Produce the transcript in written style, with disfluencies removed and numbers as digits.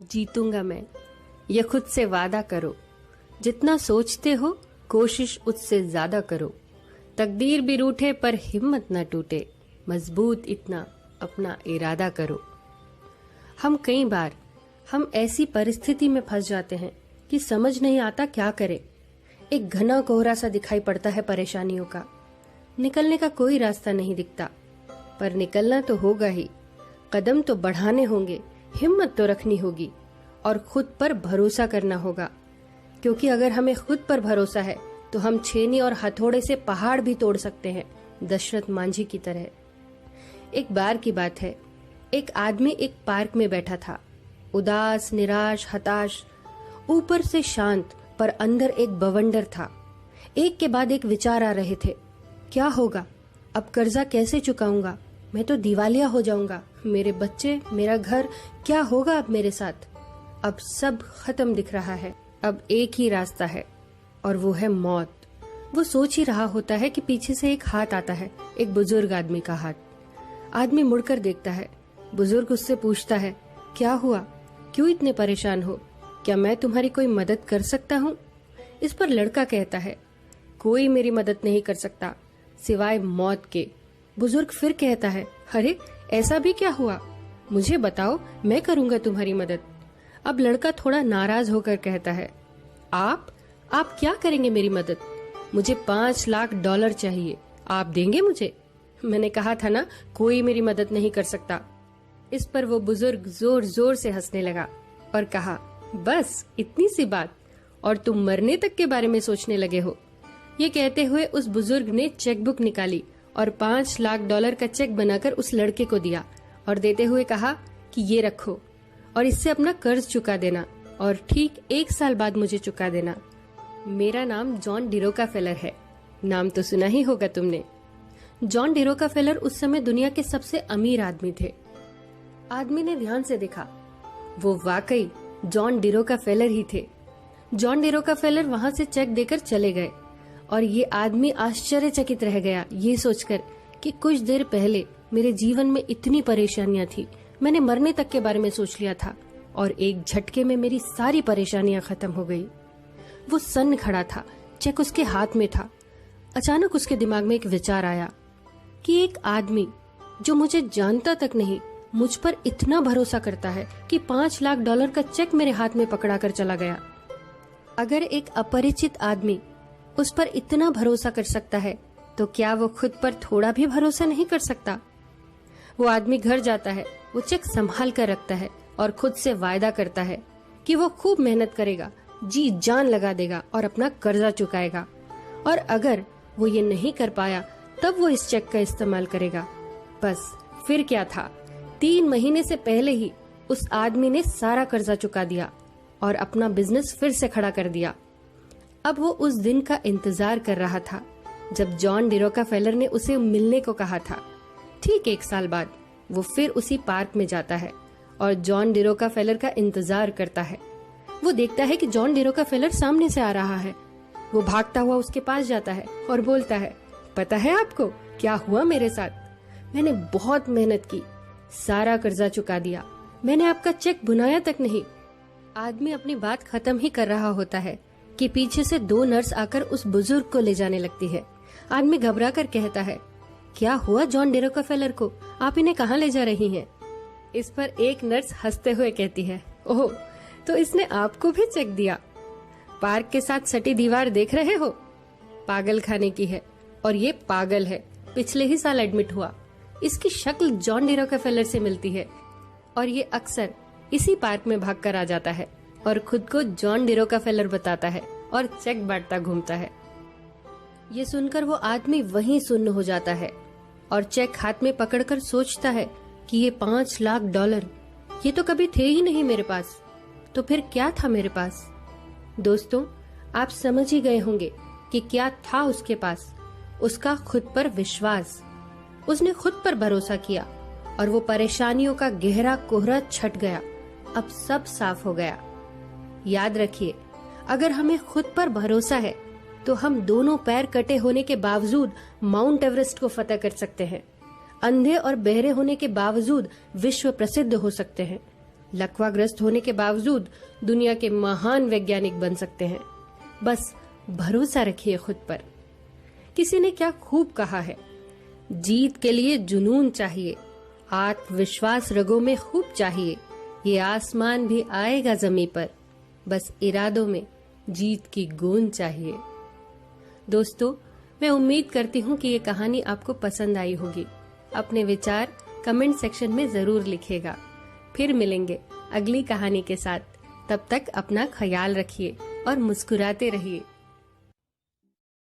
जीतूंगा मैं, ये खुद से वादा करो। जितना सोचते हो कोशिश उससे ज्यादा करो। तकदीर भी रूठे पर हिम्मत न टूटे, मजबूत इतना अपना इरादा करो। कई बार हम ऐसी परिस्थिति में फंस जाते हैं कि समझ नहीं आता क्या करें। एक घना कोहरा सा दिखाई पड़ता है परेशानियों का, निकलने का कोई रास्ता नहीं दिखता, पर निकलना तो होगा ही। कदम तो बढ़ाने होंगे, हिम्मत तो रखनी होगी और खुद पर भरोसा करना होगा, क्योंकि अगर हमें खुद पर भरोसा है तो हम छेनी और हथौड़े से पहाड़ भी तोड़ सकते हैं, दशरथ मांझी की तरह। एक बार की बात है, एक आदमी एक पार्क में बैठा था, उदास, निराश, हताश, ऊपर से शांत पर अंदर एक बवंडर था। एक के बाद एक विचार आ रहे थे। क्या होगा? अब कर्जा कैसे चुकाऊंगा? मैं तो दिवालिया हो जाऊंगा। मेरे बच्चे, मेरा घर, क्या होगा अब मेरे साथ? अब सब खत्म दिख रहा है। अब एक ही रास्ता है और वो है मौत। वो सोच ही रहा होता है कि पीछे से एक हाथ आता है, एक बुजुर्ग आदमी का हाथ। आदमी मुड़कर देखता है। बुजुर्ग उससे पूछता है, क्या हुआ? क्यों इतने परेशान हो? क्या मैं तुम्हारी कोई मदद कर सकता हूँ? इस पर लड़का कहता है, कोई मेरी मदद नहीं कर सकता सिवाय मौत के। बुजुर्ग फिर कहता है, अरे ऐसा भी क्या हुआ? मुझे बताओ, मैं करूंगा तुम्हारी मदद। अब लड़का थोड़ा नाराज होकर कहता है, आप क्या करेंगे मेरी मदद? मुझे $5 लाख चाहिए, आप देंगे मुझे? मैंने कहा था ना, कोई मेरी मदद नहीं कर सकता। इस पर वो बुजुर्ग जोर जोर से हंसने लगा और कहा, बस इतनी सी बात और तुम मरने तक के बारे में सोचने लगे हो। ये कहते हुए उस बुजुर्ग ने चेकबुक निकाली और $5 लाख का चेक बनाकर उस लड़के को दिया और देते हुए कहा कि ये रखो और इससे अपना कर्ज चुका देना और ठीक 1 साल बाद मुझे चुका देना। मेरा नाम जॉन डिरोकाफेलर है, नाम तो सुना ही होगा तुमने। जॉन डिरोकाफेलर उस समय दुनिया के सबसे अमीर आदमी थे। आदमी ने ध्यान से देखा, वो वाकई जॉन डिरोकाफेलर ही थे। जॉन डिरोकाफेलर वहां से चेक देकर चले गए और ये आदमी आश्चर्यचकित रह गया ये सोचकर कि कुछ देर पहले मेरे जीवन में इतनी परेशानियां थी, मैंने मरने तक के बारे में सोच लिया था और एक झटके में मेरी सारी परेशानियां खत्म हो गई। वो सन्न खड़ा था, चेक उसके हाथ में था। अचानक उसके दिमाग में एक विचार आया कि एक आदमी जो मुझे जानता तक नहीं मुझ पर इतना भरोसा करता है कि $5 लाख का चेक मेरे हाथ में पकड़ा कर चला गया। अगर एक अपरिचित आदमी उस पर इतना भरोसा कर सकता है तो क्या वो खुद पर थोड़ा भी भरोसा नहीं कर सकता? वो आदमी घर जाता है, वो चेक संभाल कर रखता है और खुद से वायदा करता है कि वो खूब मेहनत करेगा, जी जान लगा देगा और अपना कर्जा चुकाएगा। और अगर वो ये नहीं कर पाया तब वो इस चेक का इस्तेमाल करेगा। बस फिर क्या था, 3 महीने से पहले ही उस आदमी ने सारा कर्जा चुका दिया और अपना बिजनेस फिर से खड़ा कर दिया। अब वो उस दिन का इंतजार कर रहा था जब जॉन डिरोकाफेलर ने उसे मिलने को कहा था। ठीक 1 साल बाद वो फिर उसी पार्क में जाता है और जॉन डिरोकाफेलर का इंतजार करता है। वो देखता है कि जॉन डिरोकाफेलर सामने से आ रहा है। वो भागता हुआ उसके पास जाता है और बोलता है, पता है आपको क्या हुआ मेरे साथ? मैंने बहुत मेहनत की, सारा कर्जा चुका दिया, मैंने आपका चेक भुनाया तक नहीं। आदमी अपनी बात खत्म ही कर रहा होता है कि पीछे से 2 नर्स आकर उस बुजुर्ग को ले जाने लगती है। आदमी घबरा कर कहता है, क्या हुआ जॉन डिरोकाफेलर को? आप इन्हें कहाँ ले जा रही हैं? इस पर एक नर्स हंसते हुए कहती है, ओह, तो इसने आपको भी चेक दिया? पार्क के साथ सटी दीवार देख रहे हो? पागल खाने की है और ये पागल है, पिछले ही साल एडमिट हुआ। इसकी शक्ल जॉन डिरोकाफेलर से मिलती है और ये अक्सर इसी पार्क में भागकर आ जाता है और खुद को जॉन डिरोकाफेलर बताता है और चेक बांटता घूमता है। ये सुनकर वो आदमी वहीं सुन्न हो जाता है और चेक हाथ में पकड़कर सोचता है कि ये $5 लाख ये तो कभी थे ही नहीं मेरे पास, तो फिर क्या था मेरे पास? दोस्तों, आप समझ ही गए होंगे कि क्या था उसके पास। उसका खुद पर विश्वास। उसने खुद पर भरोसा किया और वो परेशानियों का गहरा कोहरा छट गया। अब सब साफ हो गया। याद रखिए, अगर हमें खुद पर भरोसा है तो हम दोनों पैर कटे होने के बावजूद माउंट एवरेस्ट को फतह कर सकते हैं। अंधे और बहरे होने के बावजूद विश्व प्रसिद्ध हो सकते हैं लकवाग्रस्त होने के बावजूद दुनिया के महान वैज्ञानिक बन सकते हैं। बस भरोसा रखिए खुद पर। किसी ने क्या खूब कहा है, जीत के लिए जुनून चाहिए, आत्मविश्वास रगों में खूब चाहिए, ये आसमान भी आएगा जमीन पर, बस इरादों में जीत की गूंज चाहिए। दोस्तों, मैं उम्मीद करती हूँ कि ये कहानी आपको पसंद आई होगी। अपने विचार कमेंट सेक्शन में जरूर लिखिएगा। फिर मिलेंगे अगली कहानी के साथ। तब तक अपना ख्याल रखिए और मुस्कुराते रहिए।